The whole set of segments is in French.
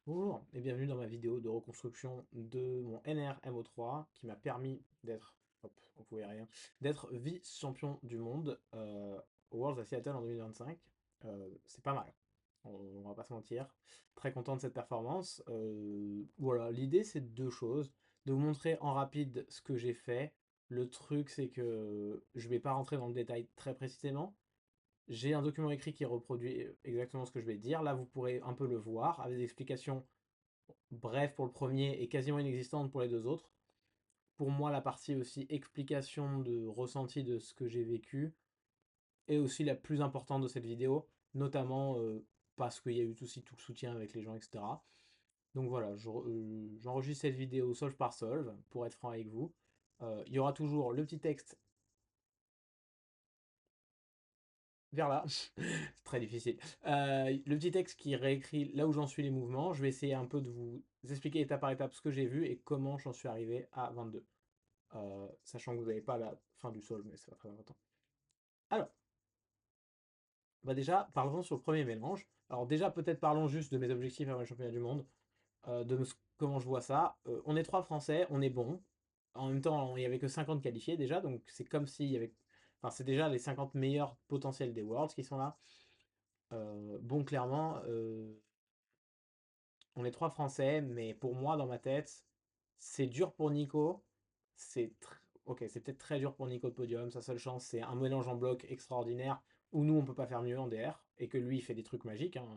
Bonjour et bienvenue dans ma vidéo de reconstruction de mon NR MO3 qui m'a permis d'être, hop, vous pouvez rien, d'être vice-champion du monde au Worlds à Seattle en 2025. C'est pas mal, on va pas se mentir. Très content de cette performance. Voilà, l'idée c'est deux choses. De vous montrer en rapide ce que j'ai fait. Le truc c'est que je vais pas rentrer dans le détail très précisément. J'ai un document écrit qui reproduit exactement ce que je vais dire. Là, vous pourrez un peu le voir avec des explications bref pour le premier et quasiment inexistante pour les deux autres. Pour moi, la partie aussi explication de ressenti de ce que j'ai vécu est aussi la plus importante de cette vidéo, notamment parce qu'il y a eu aussi tout le soutien avec les gens, etc. Donc voilà, j'enregistre cette vidéo solve par solve, pour être franc avec vous. Il y aura toujours le petit texte vers là, c'est très difficile. Le petit texte qui réécrit là où j'en suis les mouvements. Je vais essayer un peu de vous expliquer étape par étape ce que j'ai vu et comment j'en suis arrivé à 22. Sachant que vous n'avez pas la fin du sol, mais c'est pas très important. Alors, bah déjà, parlons sur le premier mélange. Alors déjà, peut-être parlons juste de mes objectifs avant le championnat du monde, comment je vois ça. On est trois Français, on est bon. En même temps, il n'y avait que 50 qualifiés déjà, donc c'est comme s'il y avait... Enfin, c'est déjà les 50 meilleurs potentiels des Worlds qui sont là. Bon, clairement, on est trois Français, mais pour moi, dans ma tête, c'est dur pour Nico. Ok, c'est peut-être très dur pour Nico de podium. Sa seule chance, c'est un mélange en bloc extraordinaire où nous, on peut pas faire mieux en DR et que lui, il fait des trucs magiques hein,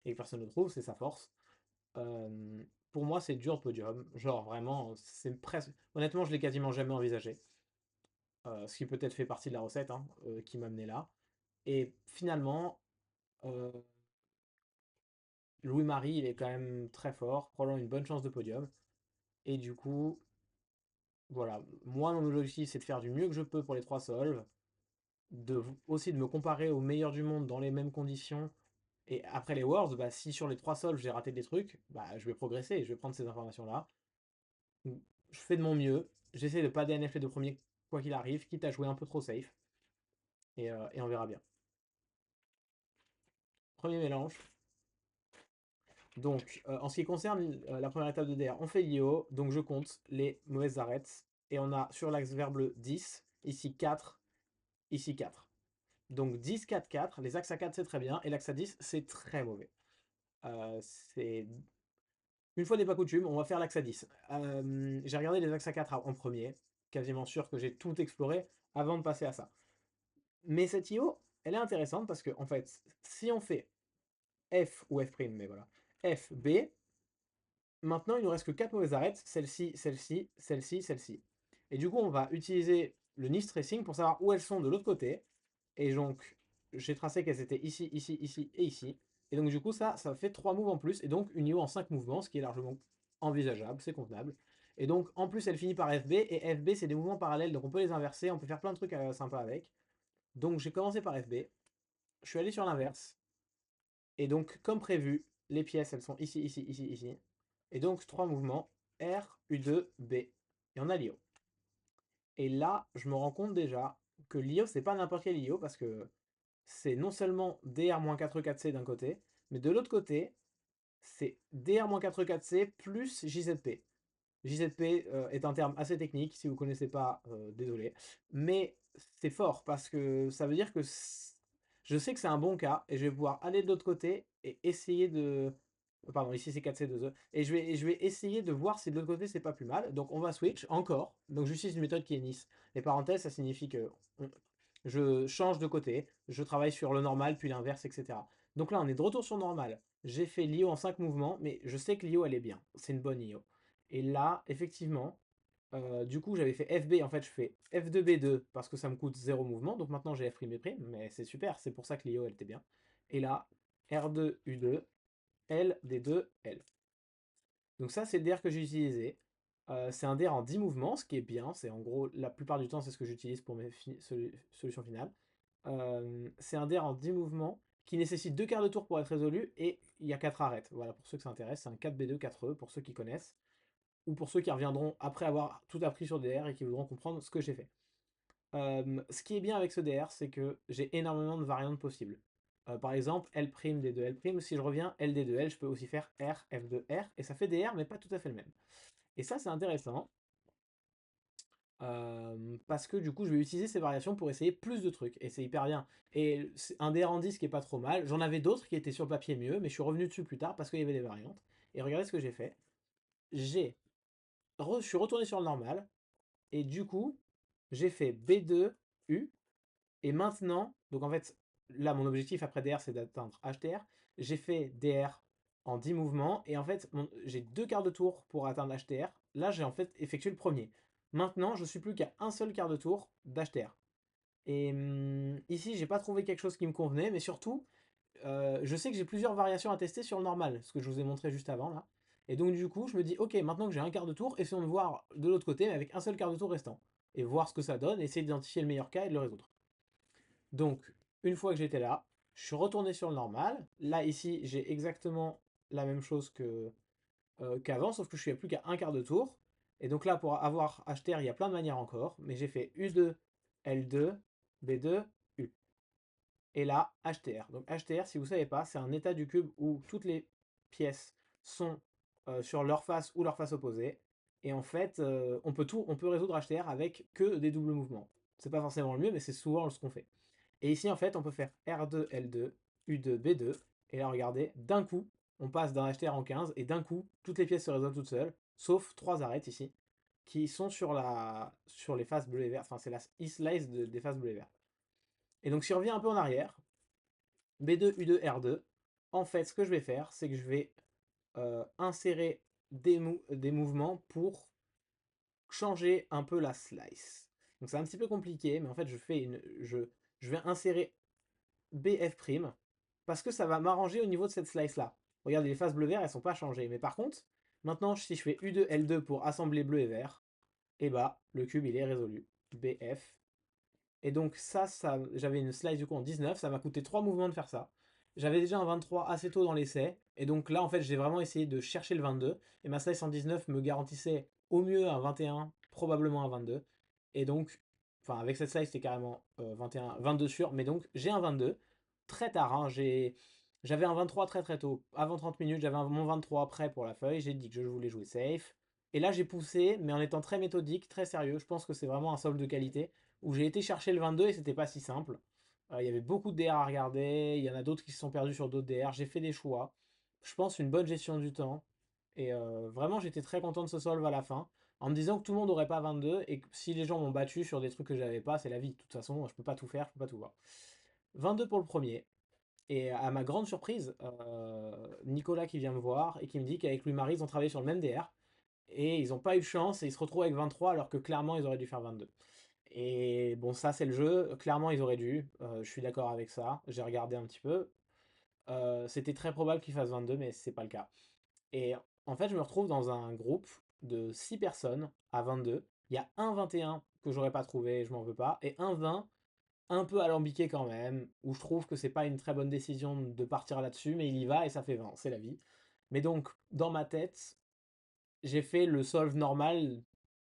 et que personne ne trouve. C'est sa force. Euh, pour moi, c'est dur de podium. Genre, vraiment, c'est presque. Honnêtement, je l'ai quasiment jamais envisagé. Ce qui peut-être fait partie de la recette hein, qui m'a amené là. Et finalement, euh, Louis-Marie, il est quand même très fort, probablement une bonne chance de podium. Et du coup, voilà, moi mon objectif c'est de faire du mieux que je peux pour les trois solves, aussi de me comparer aux meilleurs du monde dans les mêmes conditions. Et après les Worlds, bah, si sur les trois solves j'ai raté des trucs, bah, je vais progresser, je vais prendre ces informations-là. Je fais de mon mieux, j'essaie de pas DNF les deux premiers quoi qu'il arrive, quitte à jouer un peu trop safe, et on verra bien. Premier mélange. Donc, en ce qui concerne la première étape de DR, on fait l'IO, donc je compte les mauvaises arêtes, et on a sur l'axe vert bleu 10, ici 4, ici 4. Donc 10, 4, 4, les axes à 4 c'est très bien, et l'axe à 10 c'est très mauvais. C'est... Une fois n'est pas coutume, on va faire l'axe à 10. J'ai regardé les axes à 4 en premier, quasiment sûr que j'ai tout exploré avant de passer à ça. Mais cette IO, elle est intéressante parce que, en fait, si on fait F ou F', mais voilà, F, B, maintenant, il nous reste que 4 mauvaises arêtes, celle-ci, celle-ci, celle-ci, celle-ci. Et du coup, on va utiliser le NIST tracing pour savoir où elles sont de l'autre côté. Et donc, j'ai tracé qu'elles étaient ici, ici, ici et ici. Et donc, du coup, ça fait 3 moves en plus. Et donc, une IO en 5 mouvements, ce qui est largement envisageable, c'est convenable. Et donc, en plus, elle finit par FB. Et FB, c'est des mouvements parallèles, donc on peut les inverser. On peut faire plein de trucs sympas avec. Donc, j'ai commencé par FB. Je suis allé sur l'inverse. Et donc, comme prévu, les pièces, elles sont ici, ici, ici, ici. Et donc, trois mouvements, R, U2, B. Et on a l'IO. Et là, je me rends compte déjà que l'IO, c'est pas n'importe quel IO, parce que c'est non seulement DR-4E4C d'un côté, mais de l'autre côté, c'est DR-4E4C plus JZP. JZP est un terme assez technique, si vous ne connaissez pas, désolé. Mais c'est fort, parce que ça veut dire que je sais que c'est un bon cas, et je vais pouvoir aller de l'autre côté et essayer de... Pardon, ici c'est 4C2E. Et je vais essayer de voir si de l'autre côté c'est pas plus mal. Donc on va switch encore. Donc j'utilise une méthode qui est Nice. Les parenthèses, ça signifie que je change de côté, je travaille sur le normal, puis l'inverse, etc. Donc là, on est de retour sur normal. J'ai fait l'IO en 5 mouvements, mais je sais que l'IO, elle est bien. C'est une bonne IO. Et là, effectivement, du coup, j'avais fait FB. En fait, je fais F2B2 parce que ça me coûte 0 mouvement. Donc maintenant, j'ai F', B', mais c'est super. C'est pour ça que l'IO, elle était bien. Et là, R2, U2, L, D2, L. Donc ça, c'est le DR que j'ai utilisé. C'est un DR en 10 mouvements, ce qui est bien. C'est en gros, la plupart du temps, c'est ce que j'utilise pour mes solutions finales. C'est un DR en 10 mouvements qui nécessite 2 quarts de tour pour être résolu et il y a 4 arêtes. Voilà, pour ceux que ça intéresse, c'est un 4B2, 4E pour ceux qui connaissent ou pour ceux qui reviendront après avoir tout appris sur DR et qui voudront comprendre ce que j'ai fait. Ce qui est bien avec ce DR, c'est que j'ai énormément de variantes possibles. Par exemple, L', D2, L', si je reviens L, D2, L, je peux aussi faire R, F2, R, et ça fait des R, mais pas tout à fait le même. Et ça, c'est intéressant, parce que du coup, je vais utiliser ces variations pour essayer plus de trucs, et c'est hyper bien. Et c'est un DR en 10 qui est pas trop mal. J'en avais d'autres qui étaient sur le papier mieux, mais je suis revenu dessus plus tard parce qu'il y avait des variantes. Et regardez ce que j'ai fait. Je suis retourné sur le normal, et du coup, j'ai fait B2, U, et maintenant, donc en fait, là, mon objectif après DR, c'est d'atteindre HTR. J'ai fait DR en 10 mouvements, et en fait, j'ai 2 quarts de tour pour atteindre HTR. Là, j'ai en fait effectué le premier. Maintenant, je suis plus qu'à un seul quart de tour d'HTR. Et ici, j'ai pas trouvé quelque chose qui me convenait, mais surtout, je sais que j'ai plusieurs variations à tester sur le normal, ce que je vous ai montré juste avant là. Et donc du coup, je me dis, ok, maintenant que j'ai un quart de tour, essayons de voir de l'autre côté, mais avec un seul quart de tour restant. Et voir ce que ça donne, essayer d'identifier le meilleur cas et de le résoudre. Donc, une fois que j'étais là, je suis retourné sur le normal. Là, ici, j'ai exactement la même chose qu'avant, sauf que je suis à plus qu'à un quart de tour. Et donc là, pour avoir HTR, il y a plein de manières encore, mais j'ai fait U2, L2, B2, U. Et là, HTR. Donc HTR, si vous ne savez pas, c'est un état du cube où toutes les pièces sont sur leur face ou leur face opposée. Et en fait, on peut résoudre HTR avec que des doubles mouvements. C'est pas forcément le mieux, mais c'est souvent ce qu'on fait. Et ici, en fait, on peut faire R2, L2, U2, B2. Et là, regardez, d'un coup, on passe d'un HTR en 15, et d'un coup, toutes les pièces se résolvent toutes seules, sauf 3 arêtes ici, qui sont sur les faces bleues et vertes. Enfin, c'est la e-slice des faces bleues et vertes. Et donc, si on revient un peu en arrière, B2, U2, R2, en fait, ce que je vais faire, c'est que je vais insérer des mouvements pour changer un peu la slice. Donc c'est un petit peu compliqué, mais en fait, je vais insérer BF' parce que ça va m'arranger au niveau de cette slice-là. Regardez, les faces bleu-vert, elles sont pas changées. Mais par contre, maintenant, si je fais U2, L2 pour assembler bleu et vert, et bah, le cube, il est résolu. BF. Et donc ça j'avais une slice du coup en 19, ça m'a coûté 3 mouvements de faire ça. J'avais déjà un 23 assez tôt dans l'essai, et donc là en fait j'ai vraiment essayé de chercher le 22, et ma slice en 19 me garantissait au mieux un 21, probablement un 22. Et donc, enfin avec cette slice c'était carrément 21, 22 sûr, mais donc j'ai un 22, très tard, hein, j'avais un 23 très très tôt, avant 30 minutes j'avais mon 23 prêt pour la feuille, j'ai dit que je voulais jouer safe. Et là j'ai poussé, mais en étant très méthodique, très sérieux, je pense que c'est vraiment un solde de qualité où j'ai été chercher le 22 et c'était pas si simple. Il y avait beaucoup de DR à regarder, il y en a d'autres qui se sont perdus sur d'autres DR, j'ai fait des choix. Je pense une bonne gestion du temps. Et vraiment, j'étais très content de ce solve à la fin, en me disant que tout le monde n'aurait pas 22 et que si les gens m'ont battu sur des trucs que j'avais pas, c'est la vie. De toute façon, je peux pas tout faire, je peux pas tout voir. 22 pour le premier. Et à ma grande surprise, Nicolas qui vient me voir et qui me dit qu'avec Louis-Marie, ils ont travaillé sur le même DR et ils n'ont pas eu de chance et ils se retrouvent avec 23 alors que clairement ils auraient dû faire 22. Et bon, ça c'est le jeu. Clairement, ils auraient dû. Je suis d'accord avec ça. J'ai regardé un petit peu. C'était très probable qu'ils fassent 22, mais c'est pas le cas. Et en fait, je me retrouve dans un groupe de 6 personnes à 22. Il y a un 21 que j'aurais pas trouvé, je m'en veux pas, et un 20 un peu alambiqué quand même, où je trouve que c'est pas une très bonne décision de partir là-dessus, mais il y va et ça fait 20, c'est la vie. Mais donc, dans ma tête, j'ai fait le solve normal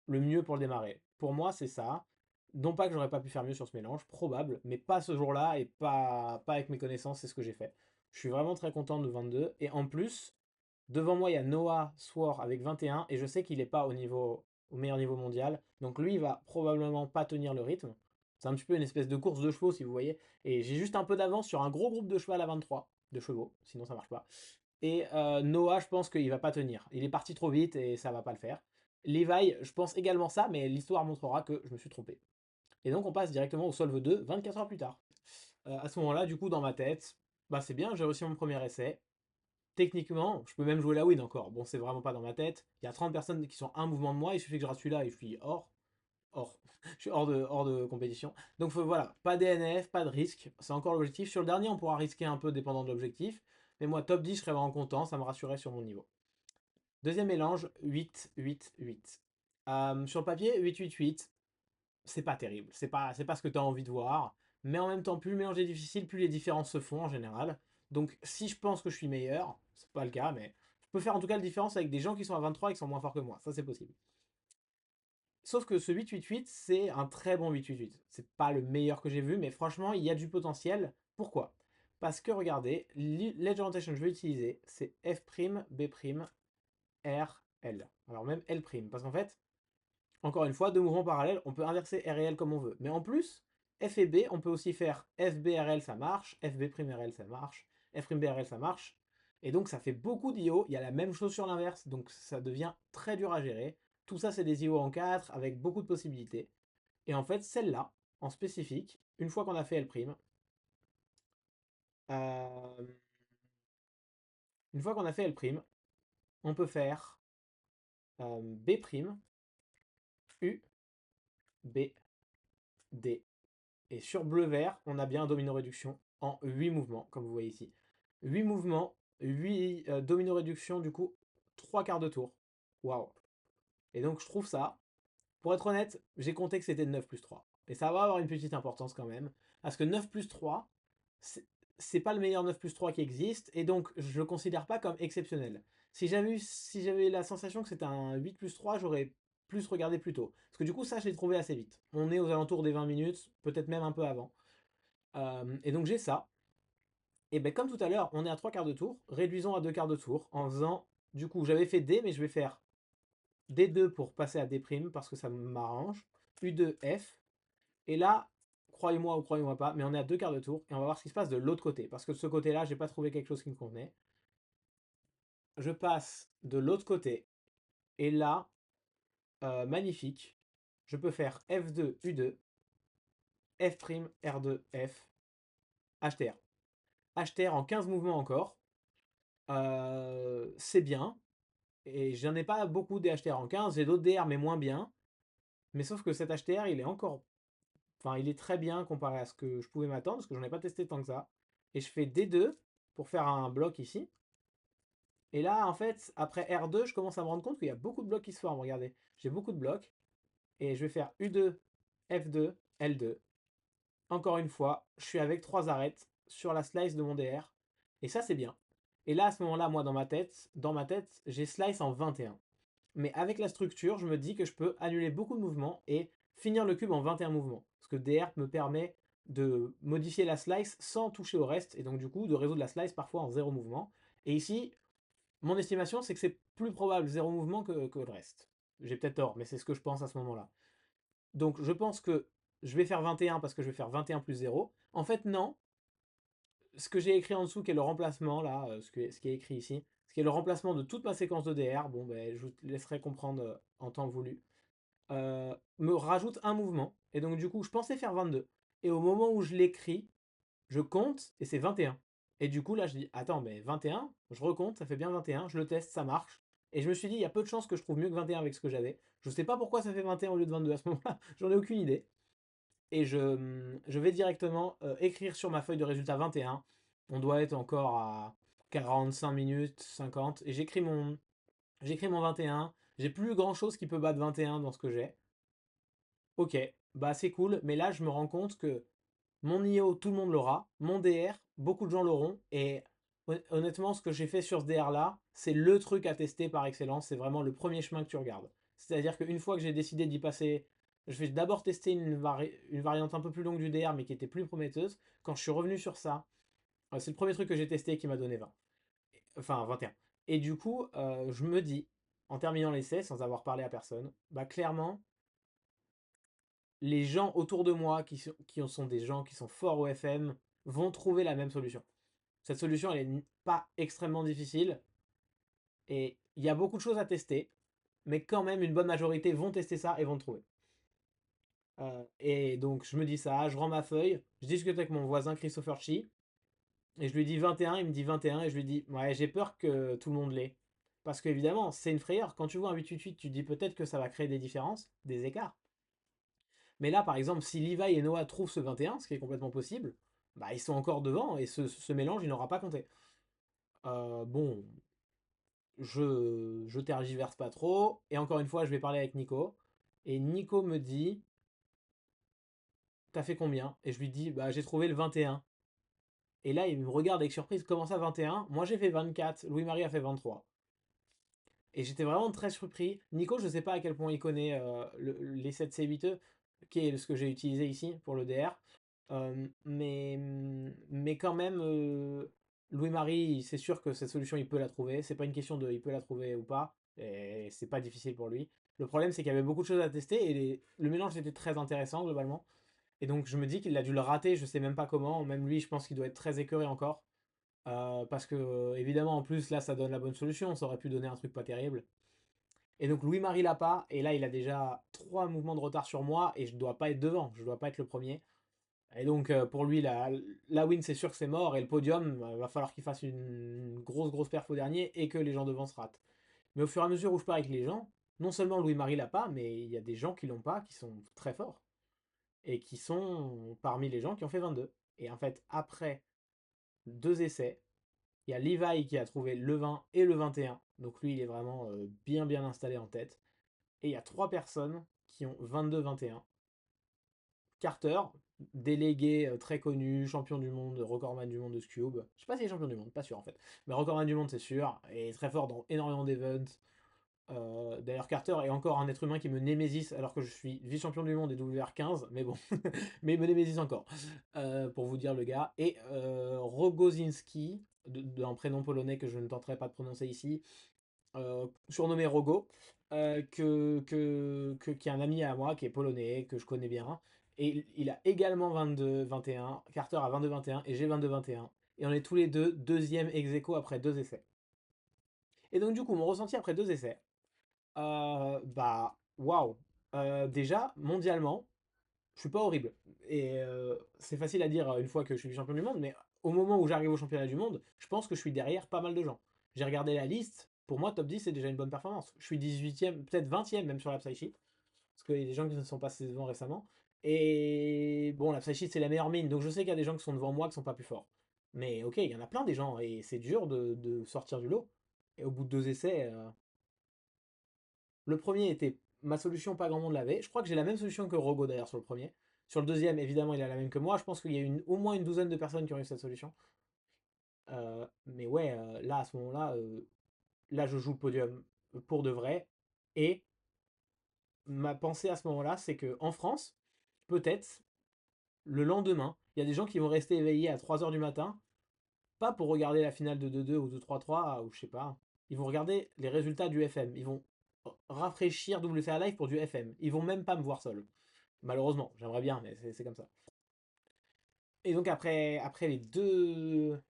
le mieux pour le démarrer. Pour moi, c'est ça. Non pas que j'aurais pas pu faire mieux sur ce mélange, probable, mais pas ce jour-là et pas avec mes connaissances, c'est ce que j'ai fait. Je suis vraiment très content de 22. Et en plus, devant moi, il y a Noah Swore avec 21, et je sais qu'il n'est pas au meilleur niveau mondial. Donc lui, il va probablement pas tenir le rythme. C'est un petit peu une espèce de course de chevaux, si vous voyez. Et j'ai juste un peu d'avance sur un gros groupe de cheval à 23, de chevaux, sinon ça marche pas. Et Noah, je pense qu'il va pas tenir. Il est parti trop vite et ça va pas le faire. Levi, je pense également ça, mais l'histoire montrera que je me suis trompé. Et donc on passe directement au solve 2, 24 heures plus tard. À ce moment-là, du coup, dans ma tête, bah c'est bien, j'ai réussi mon premier essai. Techniquement, je peux même jouer la win encore. Bon, c'est vraiment pas dans ma tête. Il y a 30 personnes qui sont un mouvement de moi, il suffit que je rate celui-là et je suis hors. Hors. Je suis hors de compétition. Donc voilà, pas DNF, pas de risque. C'est encore l'objectif. Sur le dernier, on pourra risquer un peu dépendant de l'objectif. Mais moi, top 10, je serais vraiment content. Ça me rassurait sur mon niveau. Deuxième mélange, 8, 8, 8. Sur le papier, 8, 8, 8. C'est pas terrible. C'est pas ce que tu as envie de voir. Mais en même temps, plus le mélange est difficile, plus les différences se font en général. Donc si je pense que je suis meilleur, c'est pas le cas, mais je peux faire en tout cas la différence avec des gens qui sont à 23 et qui sont moins forts que moi. Ça, c'est possible. Sauf que ce 8-8-8, c'est un très bon 8-8-8. C'est pas le meilleur que j'ai vu, mais franchement, il y a du potentiel. Pourquoi? Parce que regardez, l'edge orientation que je vais utiliser, c'est F', B', R, L. Alors même L'. Parce qu'en fait, encore une fois, deux mouvements parallèles, on peut inverser R et L comme on veut. Mais en plus, F et B, on peut aussi faire FB, RL, ça marche, FB', RL, ça marche, F', B, RL, ça marche. Et donc ça fait beaucoup d'IO, il y a la même chose sur l'inverse, donc ça devient très dur à gérer. Tout ça, c'est des IO en 4 avec beaucoup de possibilités. Et en fait, celle-là, en spécifique, une fois qu'on a fait L', euh, une fois qu'on a fait L', on peut faire B', U, B, D. Et sur bleu-vert, on a bien un domino réduction en 8 mouvements, comme vous voyez ici. 8 mouvements, 8 domino réduction, du coup, 3 quarts de tour. Waouh! Et donc, je trouve ça, pour être honnête, j'ai compté que c'était 9 plus 3. Et ça va avoir une petite importance quand même. Parce que 9 plus 3, c'est pas le meilleur 9 plus 3 qui existe. Et donc, je le considère pas comme exceptionnel. Si j'avais la sensation que c'était un 8 plus 3, j'aurais plus regardé plus tôt. Parce que du coup, ça, je l'ai trouvé assez vite. On est aux alentours des 20 minutes, peut-être même un peu avant. Et donc, j'ai ça. Et ben comme tout à l'heure, on est à 3 quarts de tour. Réduisons à 2 quarts de tour en faisant. Du coup, j'avais fait D, mais je vais faire D2 pour passer à D' parce que ça m'arrange. U2, F. Et là, croyez-moi ou croyez-moi pas, mais on est à 2 quarts de tour et on va voir ce qui se passe de l'autre côté. Parce que de ce côté-là, j'ai pas trouvé quelque chose qui me convenait. Je passe de l'autre côté et là, magnifique, je peux faire F2, U2, F', R2, F, HTR. HTR en 15 mouvements encore. C'est bien. Et j'en ai pas beaucoup des HTR en 15, j'ai d'autres DR mais moins bien. Mais sauf que cet HTR, il est encore. Enfin, il est très bien comparé à ce que je pouvais m'attendre, parce que j'en ai pas testé tant que ça. Et je fais D2 pour faire un bloc ici. Et là, en fait, après R2, je commence à me rendre compte qu'il y a beaucoup de blocs qui se forment. Regardez, j'ai beaucoup de blocs. Et je vais faire U2, F2, L2. Encore une fois, je suis avec 3 arêtes sur la slice de mon DR. Et ça, c'est bien. Et là, à ce moment-là, moi, dans ma tête, j'ai slice en 21. Mais avec la structure, je me dis que je peux annuler beaucoup de mouvements et finir le cube en 21 mouvements. Parce que DR me permet de modifier la slice sans toucher au reste, et donc du coup de résoudre la slice parfois en 0 mouvement. Et ici, mon estimation, c'est que c'est plus probable 0 mouvement que le reste. J'ai peut-être tort, mais c'est ce que je pense à ce moment-là. Donc je pense que je vais faire 21 parce que je vais faire 21 plus 0. En fait, non. Ce que j'ai écrit en dessous, qui est le remplacement, là, ce qui est écrit ici, ce qui est le remplacement de toute ma séquence de DR, bon, ben, je vous laisserai comprendre en temps voulu, me rajoute un mouvement. Et donc, du coup, je pensais faire 22. Et au moment où je l'écris, je compte et c'est 21. Et du coup, là, je dis, attends, mais 21, je recompte, ça fait bien 21, je le teste, ça marche. Et je me suis dit, il y a peu de chances que je trouve mieux que 21 avec ce que j'avais. Je sais pas pourquoi ça fait 21 au lieu de 22 à ce moment-là, j'en ai aucune idée. Et je vais directement écrire sur ma feuille de résultat 21. On doit être encore à 45 minutes, 50. Et j'écris mon 21. J'ai plus grand chose qui peut battre 21 dans ce que j'ai. Ok, bah c'est cool, mais là je me rends compte que mon IO, tout le monde l'aura, mon DR, beaucoup de gens l'auront, et honnêtement, ce que j'ai fait sur ce DR là, c'est le truc à tester par excellence, c'est vraiment le premier chemin que tu regardes. C'est-à-dire qu'une fois que j'ai décidé d'y passer, je vais d'abord tester une variante un peu plus longue du DR, mais qui était plus prometteuse. Quand je suis revenu sur ça, c'est le premier truc que j'ai testé qui m'a donné 20. Enfin, 21. Et du coup, je me dis, en terminant l'essai, sans avoir parlé à personne, bah clairement, les gens autour de moi qui sont des gens qui sont forts au FM vont trouver la même solution. Cette solution, elle n'est pas extrêmement difficile et il y a beaucoup de choses à tester, mais quand même, une bonne majorité vont tester ça et vont le trouver. Et donc, je me dis ça, je rends ma feuille, je discute avec mon voisin Christopher Chi et je lui dis 21, il me dit 21 et je lui dis, ouais, j'ai peur que tout le monde l'ait. Parce qu'évidemment, c'est une frayeur. Quand tu vois un 888, tu dis peut-être que ça va créer des différences, des écarts. Mais là, par exemple, si Levi et Noah trouvent ce 21, ce qui est complètement possible, bah, ils sont encore devant et ce mélange, il n'aura pas compté. Bon, je tergiverse pas trop. Et encore une fois, je vais parler avec Nico. Et Nico me dit, t'as fait combien? Et je lui dis, bah j'ai trouvé le 21. Et là, il me regarde avec surprise, comment ça 21? Moi j'ai fait 24, Louis-Marie a fait 23. Et j'étais vraiment très surpris. Nico, je sais pas à quel point il connaît les 7C8E, qui est ce que j'ai utilisé ici pour le DR. Mais quand même, Louis-Marie, c'est sûr que cette solution, il peut la trouver. C'est pas une question de il peut la trouver ou pas. Et c'est pas difficile pour lui. Le problème, c'est qu'il y avait beaucoup de choses à tester et le mélange était très intéressant globalement. Et donc, je me dis qu'il a dû le rater, je sais même pas comment. Même lui, je pense qu'il doit être très écœuré encore. Parce que, évidemment, en plus, là, ça donne la bonne solution. Ça aurait pu donner un truc pas terrible. Et donc, Louis-Marie l'a pas. Et là, il a déjà 3 mouvements de retard sur moi. Et je dois pas être devant. Je dois pas être le premier. Et donc, pour lui, la win, c'est sûr que c'est mort. Et le podium, va falloir qu'il fasse une grosse, grosse perf au dernier et que les gens devant se ratent. Mais au fur et à mesure où je pars avec les gens, non seulement Louis-Marie l'a pas, mais il y a des gens qui l'ont pas, qui sont très forts. Et qui sont parmi les gens qui ont fait 22. Et en fait, après 2 essais, il y a Levi qui a trouvé le 20 et le 21. Donc lui, il est vraiment bien, bien installé en tête. Et il y a 3 personnes qui ont 22-21. Carter, délégué très connu, champion du monde, recordman du monde de Scube. Je sais pas s'il est champion du monde, pas sûr en fait. Mais recordman du monde, c'est sûr. Et très fort dans énormément d'events. D'ailleurs, Carter est encore un être humain qui me némésis alors que je suis vice-champion du monde et WR15. Mais bon, mais il me némésis encore. Pour vous dire le gars. Et Rogozinski, d'un prénom polonais que je ne tenterai pas de prononcer ici, surnommé Rogo, qui est un ami à moi, qui est polonais, que je connais bien. Et il a également 22-21, Carter a 22-21 et j'ai 22-21. Et on est tous les deux deuxième ex aequo après 2 essais. Et donc du coup, mon ressenti après 2 essais, bah waouh. Déjà, mondialement, je suis pas horrible. Et c'est facile à dire une fois que je suis champion du monde, mais au moment où j'arrive au championnat du monde, je pense que je suis derrière pas mal de gens. J'ai regardé la liste, pour moi, top 10, c'est déjà une bonne performance. Je suis 18e, peut-être 20e même sur la Psy parce qu'il y a des gens qui ne sont pas devant récemment. Et bon, la Psy c'est la meilleure mine, donc je sais qu'il y a des gens qui sont devant moi qui sont pas plus forts. Mais ok, il y en a plein des gens, et c'est dur de sortir du lot. Et au bout de 2 essais, le premier était ma solution, pas grand monde l'avait. Je crois que j'ai la même solution que Rogo d'ailleurs sur le premier. Sur le deuxième, évidemment, il a la même que moi. Je pense qu'il y a au moins une douzaine de personnes qui ont eu cette solution. Mais ouais, là, à ce moment-là, là, je joue le podium pour de vrai. Et ma pensée à ce moment-là, c'est que en France, peut-être, le lendemain, il y a des gens qui vont rester éveillés à 3 heures du matin, pas pour regarder la finale de 2-2 ou de 3-3, ou je sais pas. Ils vont regarder les résultats du FM. Ils vont rafraîchir WTA Live pour du FM. Ils vont même pas me voir seul. Malheureusement, j'aimerais bien, mais c'est comme ça. Et donc après les deux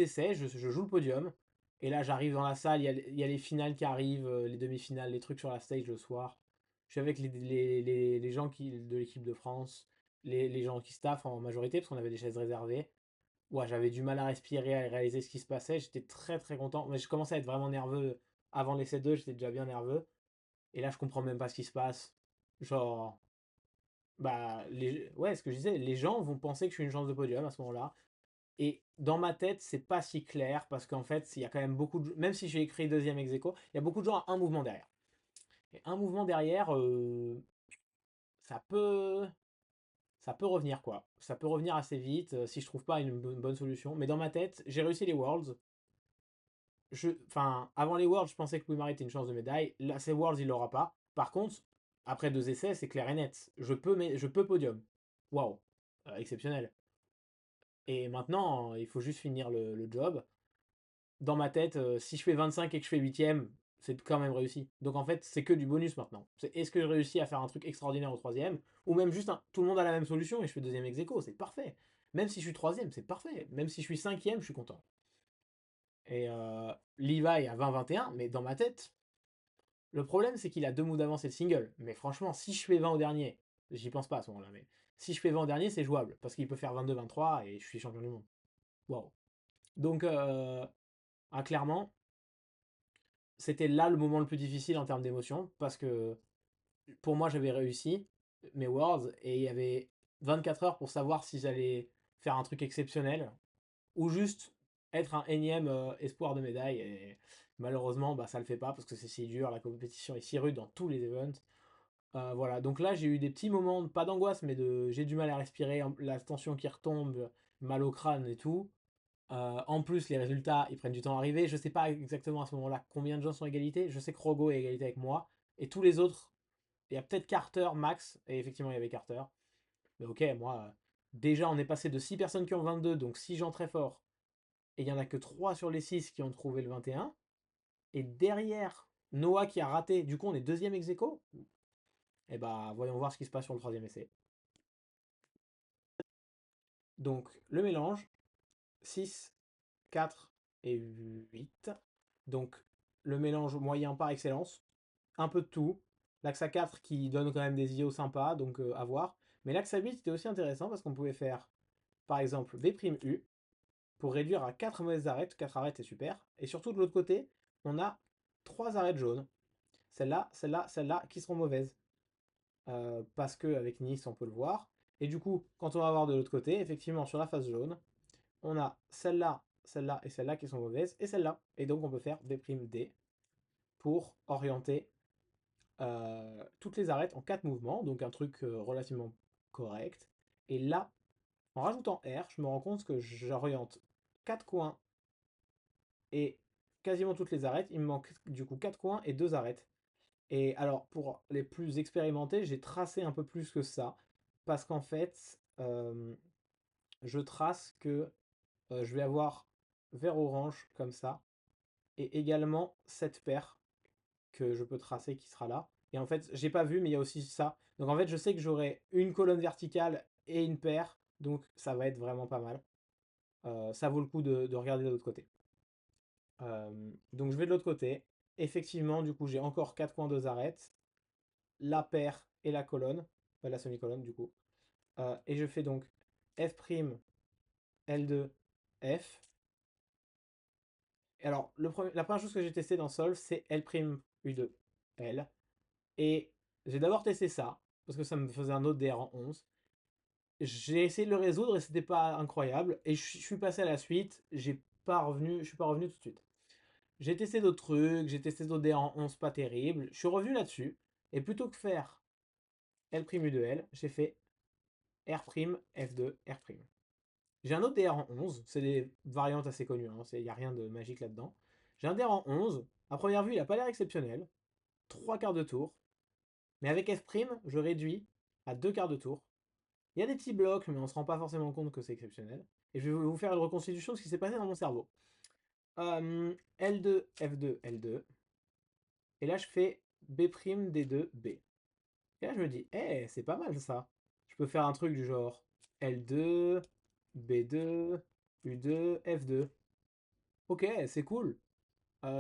essais, je joue le podium. Et là, j'arrive dans la salle, il y a les finales qui arrivent, les demi-finales, les trucs sur la stage le soir. Je suis avec les gens de l'équipe de France, les gens qui staffent en majorité, parce qu'on avait des chaises réservées. Ouais, j'avais du mal à respirer, à réaliser ce qui se passait. J'étais très très content. Mais je commençais à être vraiment nerveux avant l'essai 2, j'étais déjà bien nerveux. Et là, je comprends même pas ce qui se passe. Genre, bah, ouais, ce que je disais, les gens vont penser que je suis une chance de podium à ce moment-là. Et dans ma tête, c'est pas si clair parce qu'en fait, il y a quand même beaucoup de. Même si j'ai écrit deuxième ex aequo, il y a beaucoup de gens à un mouvement derrière. Et un mouvement derrière, ça peut. Ça peut revenir quoi. Ça peut revenir assez vite si je trouve pas une bonne solution. Mais dans ma tête, j'ai réussi les Worlds. Enfin, avant les Worlds, je pensais que Louis-Marie était une chance de médaille. Là, ces Worlds, il l'aura pas. Par contre, après 2 essais, c'est clair et net. Je peux podium. Waouh, exceptionnel. Et maintenant, il faut juste finir le job. Dans ma tête, si je fais 25 et que je fais 8ème, c'est quand même réussi. Donc en fait, c'est que du bonus maintenant. C'est est-ce que je réussis à faire un truc extraordinaire au troisième, ou même juste tout le monde a la même solution et je fais deuxième ex aequo, c'est parfait. Même si je suis troisième, c'est parfait. Même si je suis cinquième, je suis content. Et Levi a 20-21, mais dans ma tête, le problème c'est qu'il a 2 moves d'avance et le single. Mais franchement, si je fais 20 au dernier, j'y pense pas à ce moment-là, mais si je fais 20 au dernier, c'est jouable, parce qu'il peut faire 22-23 et je suis champion du monde. Waouh. Donc, clairement, c'était là le moment le plus difficile en termes d'émotion, parce que pour moi, j'avais réussi mes Worlds, et il y avait 24 heures pour savoir si j'allais faire un truc exceptionnel, ou juste être un énième espoir de médaille. Et malheureusement, bah, ça le fait pas parce que c'est si dur, la compétition est si rude dans tous les events. Voilà, donc là j'ai eu des petits moments, pas d'angoisse, mais j'ai du mal à respirer, la tension qui retombe, mal au crâne et tout. En plus, les résultats, ils prennent du temps à arriver. Je sais pas exactement à ce moment-là combien de gens sont à égalité. Je sais que Rogo est à égalité avec moi. Et tous les autres, il y a peut-être Carter, Max, et effectivement il y avait Carter. Mais ok, moi, déjà, on est passé de 6 personnes qui ont 22, donc 6 gens très forts, et il y en a que 3 sur les 6 qui ont trouvé le 21. Et derrière, Noah qui a raté, du coup, on est deuxième ex aequo. Et bah, voyons voir ce qui se passe sur le troisième essai. Donc, le mélange, 6, 4 et 8. Donc, le mélange moyen par excellence. Un peu de tout. L'axe à 4 qui donne quand même des IO sympas, donc à voir. Mais l'axe à 8 c'était aussi intéressant parce qu'on pouvait faire, par exemple, B'U pour réduire à 4 mauvaises arêtes. 4 arêtes, c'est super. Et surtout, de l'autre côté, on a 3 arêtes jaunes. Celle-là, celle-là, celle-là, qui seront mauvaises. Parce qu'avec Nice, on peut le voir. Et du coup, quand on va voir de l'autre côté, effectivement, sur la face jaune, on a celle-là, celle-là et celle-là qui sont mauvaises, et celle-là. Et donc, on peut faire B'D pour orienter toutes les arêtes en 4 mouvements, donc un truc relativement correct. Et là, en rajoutant R, je me rends compte que j'oriente 4 coins et quasiment toutes les arêtes. Il me manque du coup 4 coins et 2 arêtes. Et alors, pour les plus expérimentés, j'ai tracé un peu plus que ça, parce qu'en fait, je trace que je vais avoir vert orange comme ça, et également cette paire que je peux tracer qui sera là. Et en fait, j'ai pas vu, mais il y a aussi ça. Donc en fait, je sais que j'aurai une colonne verticale et une paire, donc ça va être vraiment pas mal. Ça vaut le coup de regarder de l'autre côté. Donc je vais de l'autre côté. Effectivement, du coup, j'ai encore 4 coins, 2 arêtes, la paire et la colonne, la semi-colonne du coup. Et je fais donc F', L2, F. Et alors, la première chose que j'ai testé dans Solve, c'est L', U2, L. Et j'ai d'abord testé ça, parce que ça me faisait un autre DR en 11. J'ai essayé de le résoudre et c'était pas incroyable. Et je suis passé à la suite, je suis pas revenu tout de suite. J'ai testé d'autres trucs, j'ai testé d'autres DR en 11 pas terribles. Je suis revenu là-dessus. Et plutôt que faire L' U2L, j'ai fait R', F2, R'. J'ai un autre DR en 11, c'est des variantes assez connues, il n'y a rien de magique là-dedans. J'ai un DR en 11, à première vue il n'a pas l'air exceptionnel, 3 quarts de tour, mais avec F', je réduis à 2 quarts de tour. Il y a des petits blocs, mais on se rend pas forcément compte que c'est exceptionnel. Et je vais vous faire une reconstitution de ce qui s'est passé dans mon cerveau. L2, F2, L2. Et là, je fais B', D2, B. Et là, je me dis, eh, c'est pas mal ça. Je peux faire un truc du genre L2, B2, U2, F2. Ok, c'est cool.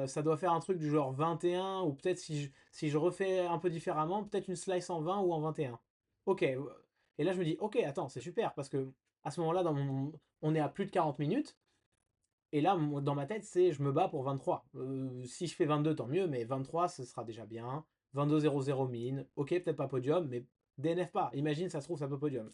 Ça doit faire un truc du genre 21, ou peut-être si je refais un peu différemment, peut-être une slice en 20 ou en 21. Ok, et là je me dis, ok, attends, c'est super, parce que à ce moment-là, on est à plus de 40 minutes, et là, dans ma tête, c'est je me bats pour 23. Si je fais 22, tant mieux, mais 23, ce sera déjà bien. 22-0-0 mine, ok, peut-être pas podium, mais DNF pas. Imagine, ça se trouve, ça peut podium.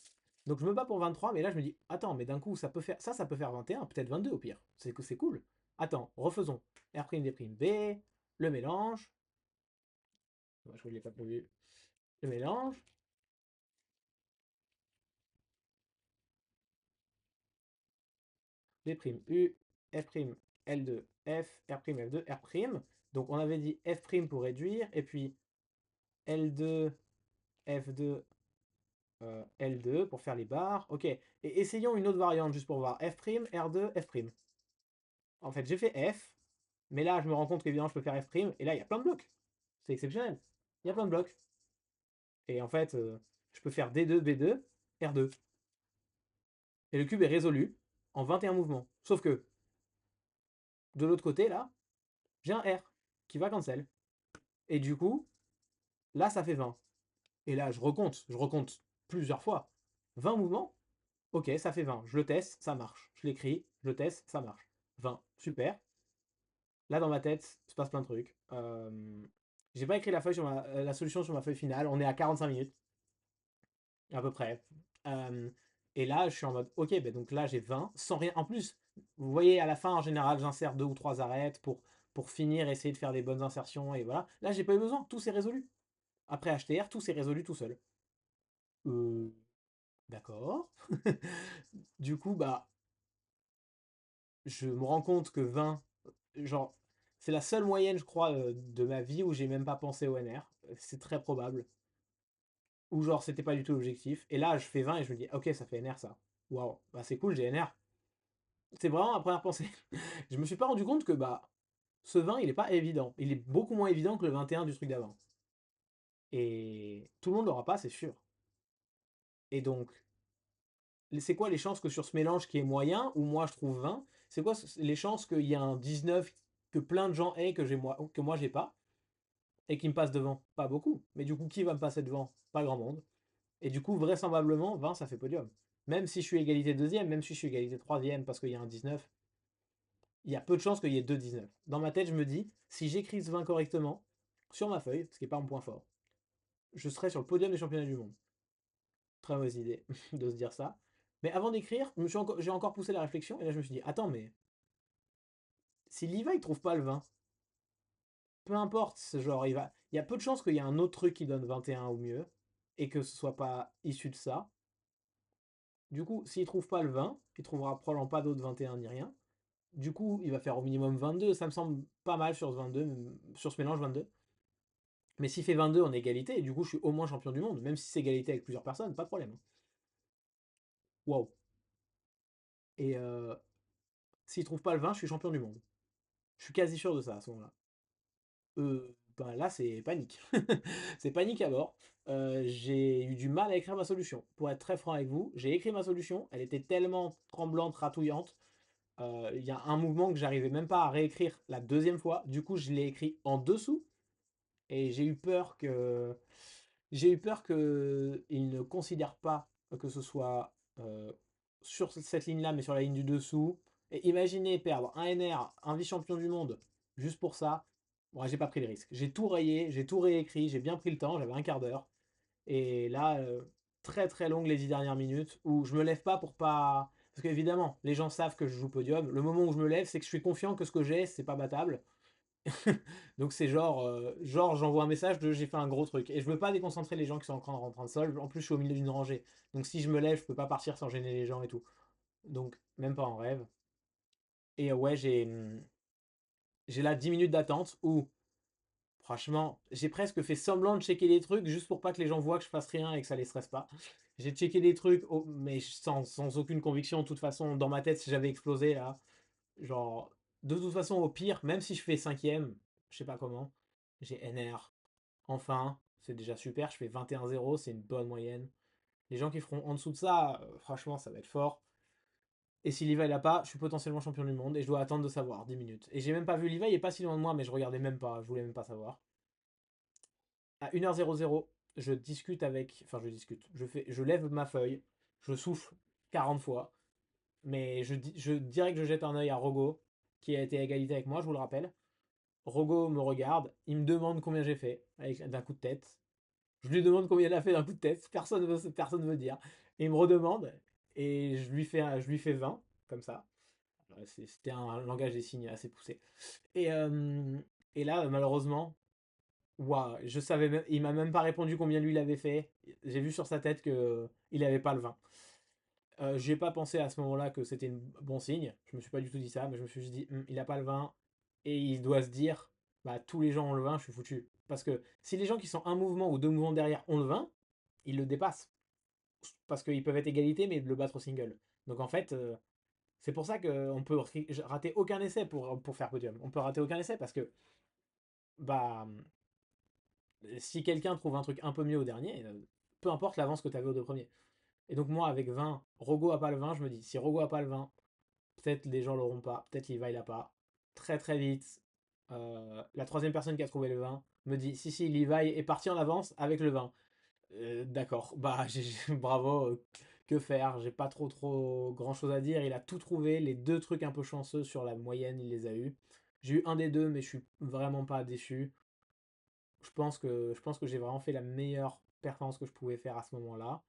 Donc je me bats pour 23, mais là je me dis, attends, mais d'un coup, ça peut faire 21, peut-être 22 au pire. C'est cool. Attends, refaisons. R', D', B, le mélange. Moi, je ne l'ai pas prévu. Le mélange. D', U, F', L2, F, R', F2, R'. Donc on avait dit F' pour réduire, et puis L2, F2, L2 pour faire les barres. Ok, et essayons une autre variante juste pour voir. F', R2, F'. En fait, j'ai fait F, mais là, je me rends compte qu'évidemment, je peux faire F', et là, il y a plein de blocs. C'est exceptionnel. Il y a plein de blocs. Et en fait, je peux faire D2, B2, R2. Et le cube est résolu en 21 mouvements. Sauf que, de l'autre côté, là, j'ai un R qui va cancel. Et du coup, là, ça fait 20. Et là, je recompte plusieurs fois. 20 mouvements. Ok, ça fait 20. Je le teste, ça marche. Je l'écris, je le teste, ça marche. 20, super. Là, dans ma tête, il se passe plein de trucs. J'ai pas écrit la solution sur ma feuille finale. On est à 45 minutes, à peu près. Euh, et là, je suis en mode, ok, ben donc là, j'ai 20, sans rien. En plus, vous voyez, à la fin, en général, j'insère 2 ou 3 arêtes pour finir, essayer de faire des bonnes insertions, et voilà. Là, j'ai pas eu besoin, tout s'est résolu. Après HTR, tout s'est résolu tout seul. Euh, d'accord. Du coup, bah, je me rends compte que 20, genre, c'est la seule moyenne, je crois, de ma vie où j'ai même pas pensé au NR. C'est très probable. ou genre c'était pas du tout l'objectif. Et là, je fais 20 et je me dis, ok, ça fait NR ça. Waouh, bah c'est cool, j'ai NR. C'est vraiment ma première pensée. Je me suis pas rendu compte que bah ce 20 il est pas évident. Il est beaucoup moins évident que le 21 du truc d'avant. Et tout le monde l'aura pas, c'est sûr. Et donc, c'est quoi les chances que sur ce mélange qui est moyen, où moi je trouve 20, c'est quoi les chances qu'il y ait un 19 que plein de gens aient que moi j'ai pas, et qui me passe devant? Pas beaucoup. Mais du coup, qui va me passer devant? Pas grand monde. Et du coup, vraisemblablement, 20, ça fait podium. Même si je suis égalité deuxième, même si je suis égalité troisième parce qu'il y a un 19, il y a peu de chances qu'il y ait deux 19. Dans ma tête, je me dis, si j'écris ce 20 correctement, sur ma feuille, ce qui n'est pas mon point fort, je serai sur le podium des championnats du monde. Très mauvaise idée de se dire ça. Mais avant d'écrire, j'ai encore poussé la réflexion, et là je me suis dit, attends, mais si Levi trouve pas le 20, peu importe, genre, il y a peu de chances qu'il y ait un autre truc qui donne 21 ou mieux, et que ce soit pas issu de ça. Du coup, s'il trouve pas le 20, il trouvera probablement pas d'autres 21 ni rien. Du coup, il va faire au minimum 22. Ça me semble pas mal sur ce 22, sur ce mélange 22. Mais s'il fait 22 en égalité, et du coup, je suis au moins champion du monde, même si c'est égalité avec plusieurs personnes, pas de problème. Waouh. Et s'il trouve pas le 20, je suis champion du monde. Je suis quasi sûr de ça à ce moment-là. Ben là, c'est panique. C'est panique à bord. J'ai eu du mal à écrire ma solution. Pour être très franc avec vous, j'ai écrit ma solution. Elle était tellement tremblante, ratouillante. Il y a un mouvement que j'arrivais même pas à réécrire la deuxième fois. Du coup, je l'ai écrit en dessous. Et j'ai eu peur que il ne considère pas que ce soit sur cette ligne-là, mais sur la ligne du dessous. Et imaginez perdre un NR, un vice-champion du monde, juste pour ça. Moi, j'ai pas pris le risque. J'ai tout rayé, j'ai tout réécrit, j'ai bien pris le temps, j'avais un quart d'heure. Et là, très très longue les 10 dernières minutes, où je me lève pas pour pas. Parce qu'évidemment, les gens savent que je joue podium. Le moment où je me lève, c'est que je suis confiant que ce que j'ai, c'est pas battable. Donc c'est genre j'envoie un message de j'ai fait un gros truc. Et je veux pas déconcentrer les gens qui sont en train de rentrer de sol. En plus, je suis au milieu d'une rangée. Donc si je me lève, je peux pas partir sans gêner les gens et tout. Donc même pas en rêve. Et ouais, j'ai là 10 minutes d'attente où, franchement, j'ai presque fait semblant de checker des trucs juste pour pas que les gens voient que je fasse rien et que ça les stresse pas. J'ai checké des trucs, mais sans aucune conviction. De toute façon, dans ma tête, si j'avais explosé là, genre, de toute façon, au pire, même si je fais cinquième, je sais pas comment, j'ai NR. Enfin, c'est déjà super, je fais 21-0, c'est une bonne moyenne. Les gens qui feront en dessous de ça, franchement, ça va être fort. Et si Levi l'a pas, je suis potentiellement champion du monde et je dois attendre de savoir 10 minutes. Et j'ai même pas vu Levi, il est pas si loin de moi, mais je regardais même pas, je voulais même pas savoir. À 1h00, je discute avec. Enfin, je discute. Je lève ma feuille, je souffle 40 fois, mais je dirais que je jette un œil à Rogo, qui a été à égalité avec moi, je vous le rappelle. Rogo me regarde, il me demande combien j'ai fait, avec d'un coup de tête. Je lui demande combien il a fait d'un coup de tête, personne veut dire. Et il me redemande, et je lui fais 20, comme ça. C'était un langage des signes assez poussé. Et, euh, et là, malheureusement, waouh, je savais même, il m'a même pas répondu combien lui il avait fait. J'ai vu sur sa tête que il avait pas le 20. J'ai pas pensé à ce moment-là que c'était un bon signe. Je me suis pas du tout dit ça, mais je me suis juste dit, il a pas le 20. Et il doit se dire, bah tous les gens ont le 20, je suis foutu. Parce que si les gens qui sont un mouvement ou deux mouvements derrière ont le 20, ils le dépassent. Parce qu'ils peuvent être égalité, mais le battre au single. Donc en fait, c'est pour ça qu'on peut rater aucun essai pour faire podium. On peut rater aucun essai parce que bah si quelqu'un trouve un truc un peu mieux au dernier, peu importe l'avance que tu avais aux deux premiers. Et donc moi avec 20, Rogo a pas le 20, je me dis si Rogo a pas le 20, peut-être les gens l'auront pas, peut-être Levi l'a pas. Très très vite, la troisième personne qui a trouvé le 20 me dit si Levi est parti en avance avec le 20. D'accord, bah bravo, que faire? J'ai pas trop grand chose à dire. Il a tout trouvé, les deux trucs un peu chanceux sur la moyenne, il les a eu. J'ai eu un des deux, mais je suis vraiment pas déçu. Je pense que j'ai vraiment fait la meilleure performance que je pouvais faire à ce moment-là.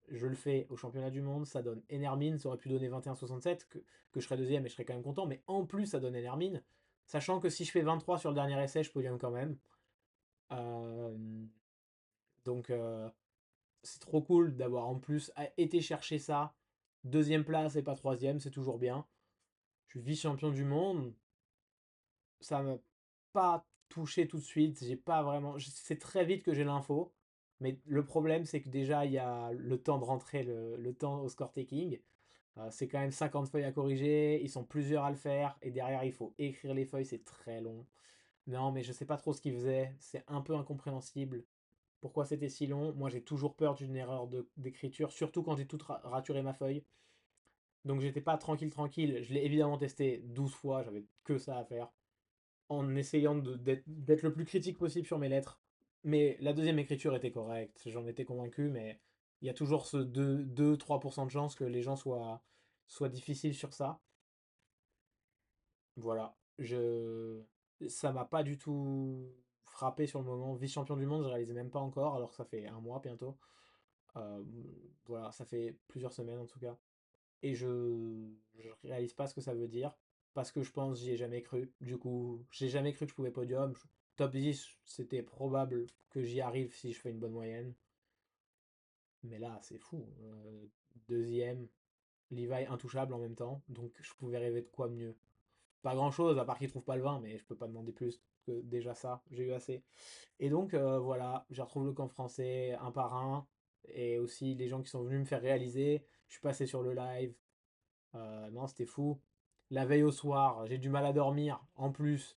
Je le fais au championnat du monde, ça donne Enermine, ça aurait pu donner 21,67, que je serais deuxième et je serais quand même content, mais en plus ça donne Enermine, sachant que si je fais 23 sur le dernier essai, je podium quand même. Euh, donc c'est trop cool d'avoir en plus été chercher ça. Deuxième place et pas troisième, c'est toujours bien. Je suis vice-champion du monde, ça m'a pas touché tout de suite, j'ai pas vraiment. C'est très vite que j'ai l'info. Mais le problème, c'est que déjà, il y a le temps de rentrer, le temps au score taking. C'est quand même 50 feuilles à corriger, ils sont plusieurs à le faire, et derrière, il faut écrire les feuilles, c'est très long. Non, mais je sais pas trop ce qu'ils faisaient, c'est un peu incompréhensible. Pourquoi c'était si long? Moi, j'ai toujours peur d'une erreur d'écriture, surtout quand j'ai tout raturé ma feuille. Donc, j'étais pas tranquille, tranquille. Je l'ai évidemment testé 12 fois, j'avais que ça à faire, en essayant d'être le plus critique possible sur mes lettres. Mais la deuxième écriture était correcte, j'en étais convaincu, mais il y a toujours ce 2-3% de chance que les gens soient difficiles sur ça. Voilà. Ça m'a pas du tout frappé sur le moment. Vice-champion du monde, je réalisais même pas encore, alors que ça fait un mois bientôt. Euh, voilà, ça fait plusieurs semaines en tout cas. Et je réalise pas ce que ça veut dire, parce que je pense j'y ai jamais cru. Du coup, j'ai jamais cru que je pouvais podium. Top 10, c'était probable que j'y arrive si je fais une bonne moyenne. Mais là, c'est fou. Deuxième, Levi intouchable en même temps, donc je pouvais rêver de quoi mieux. Pas grand chose, à part qu'il trouve pas le vin, mais je peux pas demander plus que déjà ça, j'ai eu assez. Et donc voilà, je retrouve le camp français un par un, et aussi les gens qui sont venus me faire réaliser. Je suis passé sur le live, non, c'était fou. La veille au soir, j'ai du mal à dormir. En plus,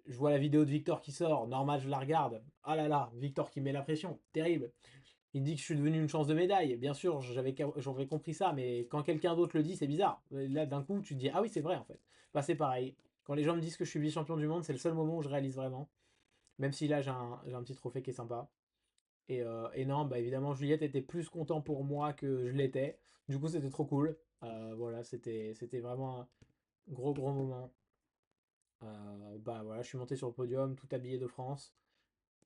je vois la vidéo de Victor qui sort. Normal, je la regarde. Ah là là, Victor qui met la pression. Terrible. Il dit que je suis devenu une chance de médaille. Bien sûr, j'aurais compris ça, mais quand quelqu'un d'autre le dit, c'est bizarre. Là, d'un coup, tu te dis, ah oui, c'est vrai en fait. Bah, c'est pareil. Quand les gens me disent que je suis vice-champion du monde, c'est le seul moment où je réalise vraiment. Même si là, j'ai un petit trophée qui est sympa. Et non, bah évidemment, Juliette était plus content pour moi que je l'étais. Du coup, c'était trop cool. Voilà, c'était vraiment un gros, gros moment. Bah voilà, je suis monté sur le podium, tout habillé de France.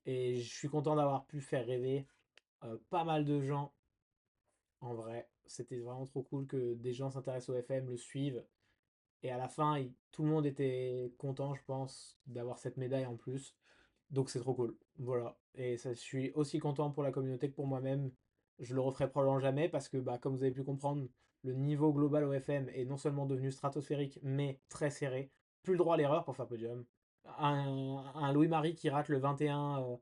Et je suis content d'avoir pu faire rêver pas mal de gens. En vrai, c'était vraiment trop cool que des gens s'intéressent au FM, le suivent. Et à la fin, tout le monde était content, je pense, d'avoir cette médaille en plus. Donc c'est trop cool. Voilà. Et ça, je suis aussi content pour la communauté que pour moi-même. Je le referai probablement jamais parce que, bah, comme vous avez pu comprendre, le niveau global au FM est non seulement devenu stratosphérique, mais très serré. Plus le droit à l'erreur pour faire podium. Un Louis-Marie qui rate le 21,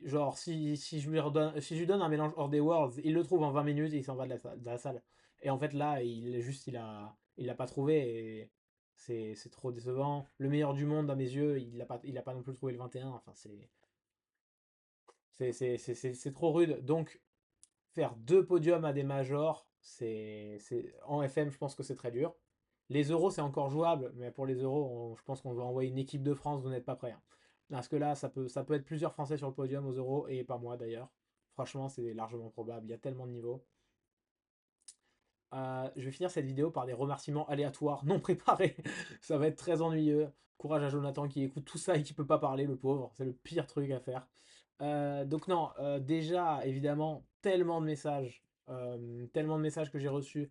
genre, si je lui donne un mélange hors des Worlds, il le trouve en 20 minutes et il s'en va de la salle. Et en fait, là, il l'a pas trouvé et c'est trop décevant. Le meilleur du monde, à mes yeux, il a pas non plus trouvé le 21. Enfin, c'est trop rude. Donc, faire deux podiums à des majors, en FM, je pense que c'est très dur. Les euros, c'est encore jouable, mais pour les euros, je pense qu'on va envoyer une équipe de France, vous n'êtes pas prêts, hein. Parce que là, ça peut être plusieurs Français sur le podium aux euros, et pas moi d'ailleurs. Franchement, c'est largement probable, il y a tellement de niveaux. Je vais finir cette vidéo par des remerciements aléatoires, non préparés. Ça va être très ennuyeux. Courage à Jonathan qui écoute tout ça et qui peut pas parler, le pauvre. C'est le pire truc à faire. Donc non, déjà, évidemment, tellement de messages que j'ai reçus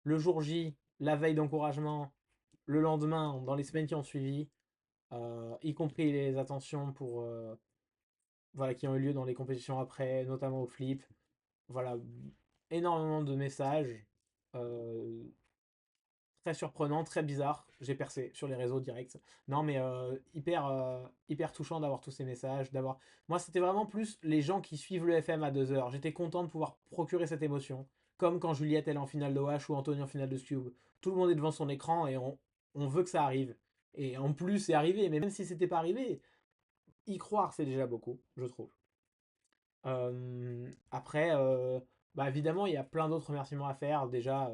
le jour J, la veille d'encouragement, le lendemain, dans les semaines qui ont suivi, y compris les attentions voilà, qui ont eu lieu dans les compétitions après, notamment au flip. Voilà, énormément de messages. euh, Très surprenant, très bizarre. J'ai percé sur les réseaux directs. Non, mais hyper touchant d'avoir tous ces messages. Moi, c'était vraiment plus les gens qui suivent le FM à 2 heures. J'étais content de pouvoir procurer cette émotion. Comme quand Juliette elle est en finale de OH ou Anthony en finale de Cube. Tout le monde est devant son écran et on veut que ça arrive. Et en plus, c'est arrivé. Mais même si c'était pas arrivé, y croire, c'est déjà beaucoup, je trouve. Après, bah évidemment, il y a plein d'autres remerciements à faire. Déjà,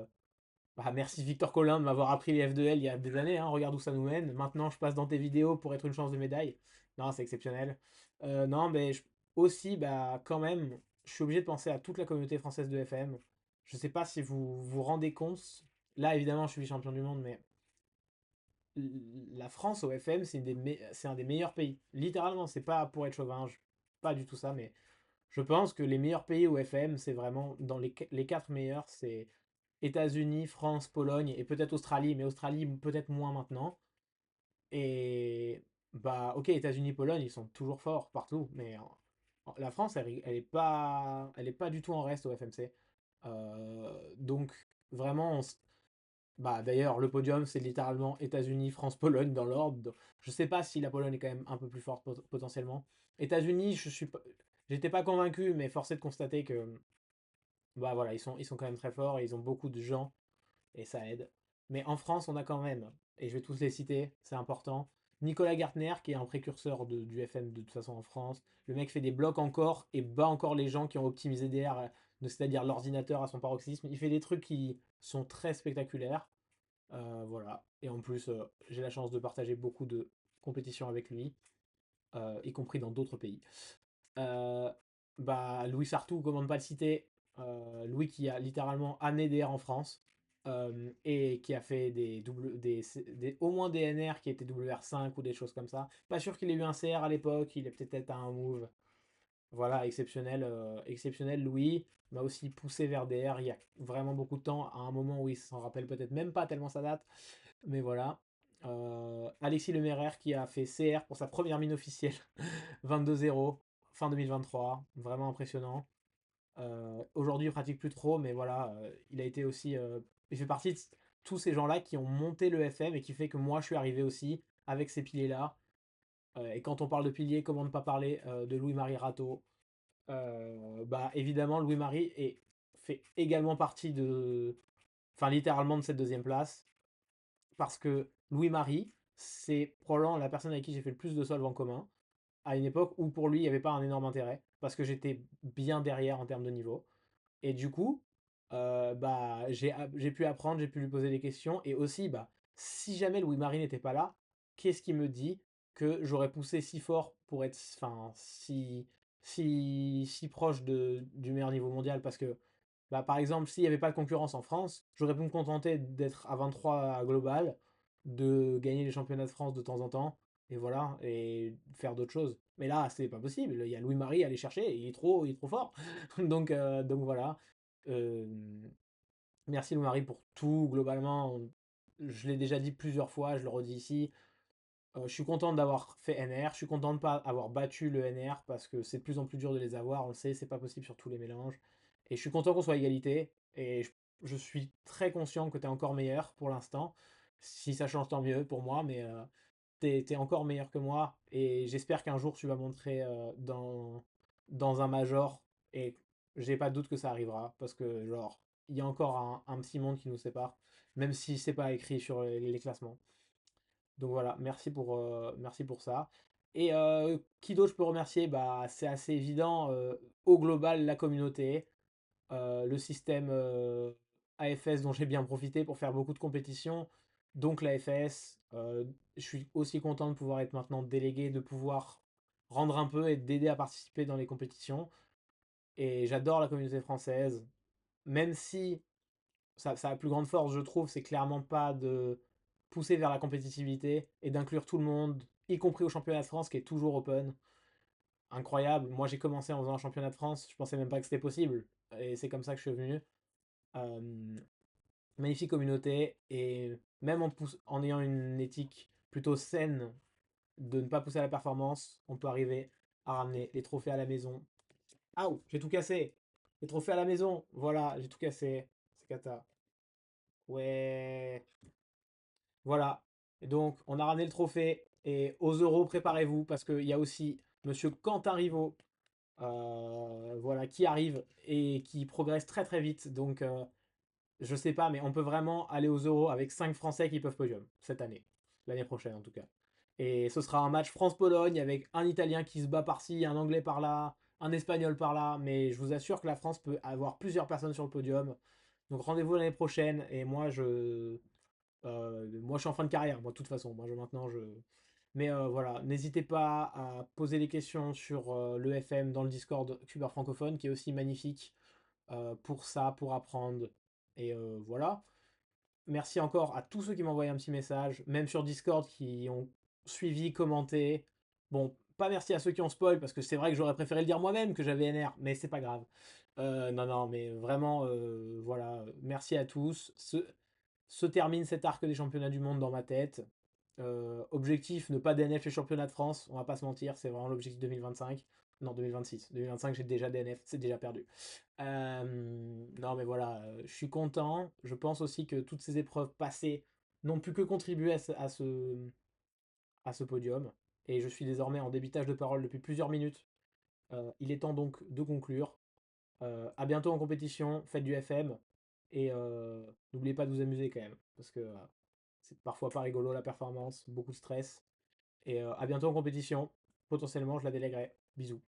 bah, merci Victor Collin de m'avoir appris les F2L il y a des années, hein, regarde où ça nous mène. Maintenant, je passe dans tes vidéos pour être une chance de médaille. Non, c'est exceptionnel. Non, mais aussi, bah, quand même, je suis obligé de penser à toute la communauté française de FM. Je sais pas si vous vous rendez compte. Là, évidemment, je suis champion du monde, mais la France au FM, c'est un des meilleurs pays. Littéralement, c'est pas pour être chauvin, pas du tout ça, mais je pense que les meilleurs pays au FM, c'est vraiment dans les quatre meilleurs, c'est États-Unis, France, Pologne et peut-être Australie, mais Australie peut-être moins maintenant. Et bah ok, États-Unis, Pologne, ils sont toujours forts partout, mais la France, elle est pas du tout en reste au FMC. Donc vraiment, bah d'ailleurs, le podium, c'est littéralement États-Unis, France, Pologne dans l'ordre. Je sais pas si la Pologne est quand même un peu plus forte potentiellement. États-Unis, je suis pas... J'étais pas convaincu, mais force est de constater que bah voilà, ils sont quand même très forts et ils ont beaucoup de gens et ça aide. Mais en France, on a quand même, et je vais tous les citer, c'est important, Nicolas Gartner, qui est un précurseur du FM de toute façon en France. Le mec fait des blocs encore et bat encore les gens qui ont optimisé DR, c'est-à-dire l'ordinateur à son paroxysme. Il fait des trucs qui sont très spectaculaires. Voilà. Et en plus, j'ai la chance de partager beaucoup de compétitions avec lui, y compris dans d'autres pays. Euh, Bah, Louis Sartou, comment ne pas le citer. Louis qui a littéralement amené DR en France et qui a fait au moins des NR qui étaient WR5 ou des choses comme ça. Pas sûr qu'il ait eu un CR à l'époque, il est peut-être à un move. Voilà, exceptionnel, exceptionnel. Louis m'a aussi poussé vers DR il y a vraiment beaucoup de temps, à un moment où il s'en rappelle peut-être même pas tellement ça date. Mais voilà. Alexis Lemaire qui a fait CR pour sa première mine officielle 22-0 fin 2023, vraiment impressionnant. Aujourd'hui, il pratique plus trop, mais voilà, il a été aussi. Il fait partie de tous ces gens-là qui ont monté le FM et qui fait que moi, je suis arrivé aussi avec ces piliers-là. Et quand on parle de piliers, comment ne pas parler de Louis-Marie Rateau. Bah, évidemment, fait également partie de. Enfin, littéralement de cette deuxième place. Parce que Louis-Marie, c'est probablement la personne avec qui j'ai fait le plus de solves en commun à une époque où pour lui, il n'y avait pas un énorme intérêt, parce que j'étais bien derrière en termes de niveau. Et du coup, bah, j'ai pu apprendre, j'ai pu lui poser des questions, et aussi, bah, si jamais Louis-Marie n'était pas là, qu'est-ce qui me dit que j'aurais poussé si fort pour être enfin, si proche du meilleur niveau mondial? Parce que, bah, par exemple, s'il n'y avait pas de concurrence en France, j'aurais pu me contenter d'être à 23 à global, de gagner les championnats de France de temps en temps, et voilà, et faire d'autres choses. Mais là, c'est pas possible. Il y a Louis-Marie à aller chercher, et il est trop fort. Donc voilà. Euh, Merci Louis-Marie pour tout, globalement. Je l'ai déjà dit plusieurs fois, je le redis ici. Je suis content d'avoir fait NR, je suis content de ne pas avoir battu le NR parce que c'est de plus en plus dur de les avoir, on le sait, c'est pas possible sur tous les mélanges. Et je suis content qu'on soit à égalité, et je suis très conscient que tu es encore meilleur pour l'instant. Si ça change, tant mieux pour moi, mais t'es encore meilleur que moi, et j'espère qu'un jour tu vas montrer dans un major, et j'ai pas de doute que ça arrivera, parce que genre, il y a encore un petit monde qui nous sépare, même si c'est pas écrit sur les classements. Donc voilà, merci pour ça. Et qui d'autre je peux remercier? Bah, c'est assez évident, au global, la communauté, le système AFS dont j'ai bien profité pour faire beaucoup de compétitions, donc la FS. Je suis aussi content de pouvoir être maintenant délégué, de pouvoir rendre un peu et d'aider à participer dans les compétitions. Et j'adore la communauté française, même si sa plus grande force, je trouve, c'est clairement pas de pousser vers la compétitivité et d'inclure tout le monde, y compris au championnat de France qui est toujours open. Incroyable. Moi, j'ai commencé en faisant un championnat de France, je pensais même pas que c'était possible. Et c'est comme ça que je suis venu. Euh, Magnifique communauté, et même en ayant une éthique plutôt saine de ne pas pousser à la performance, on peut arriver à ramener les trophées à la maison. Ah, j'ai tout cassé. Les trophées à la maison, voilà, j'ai tout cassé. C'est cata. Ouais. Voilà. Et donc, on a ramené le trophée. Et aux euros, préparez-vous, parce qu'il y a aussi Monsieur Quentin Rivaud, voilà, qui arrive et qui progresse très très vite. Donc, je sais pas, mais on peut vraiment aller aux euros avec 5 Français qui peuvent podium cette année. L'année prochaine, en tout cas. Et ce sera un match France-Pologne avec un Italien qui se bat par-ci, un Anglais par-là, un Espagnol par-là. Mais je vous assure que la France peut avoir plusieurs personnes sur le podium. Donc, rendez-vous l'année prochaine. Et moi, je suis en fin de carrière, moi, de toute façon. Mais voilà, n'hésitez pas à poser des questions sur le FM dans le Discord Cuber francophone, qui est aussi magnifique pour ça, pour apprendre. Et voilà. Merci encore à tous ceux qui m'ont envoyé un petit message, même sur Discord, qui ont suivi, commenté. Bon, pas merci à ceux qui ont spoil, parce que c'est vrai que j'aurais préféré le dire moi-même que j'avais NR, mais c'est pas grave. Non, non, mais vraiment, voilà, merci à tous. Se termine cet arc des championnats du monde dans ma tête. Objectif, ne pas DNF les championnats de France, on va pas se mentir, c'est vraiment l'objectif 2025. Non, 2026. 2025, j'ai déjà DNF, c'est déjà perdu. Non, mais voilà, je suis content. Je pense aussi que toutes ces épreuves passées n'ont pu que contribuer à ce podium. Et je suis désormais en débitage de parole depuis plusieurs minutes. Il est temps donc de conclure. À bientôt en compétition, faites du FM et n'oubliez pas de vous amuser quand même, parce que c'est parfois pas rigolo la performance, beaucoup de stress. Et à bientôt en compétition. Potentiellement, je la délèguerai. Bisous.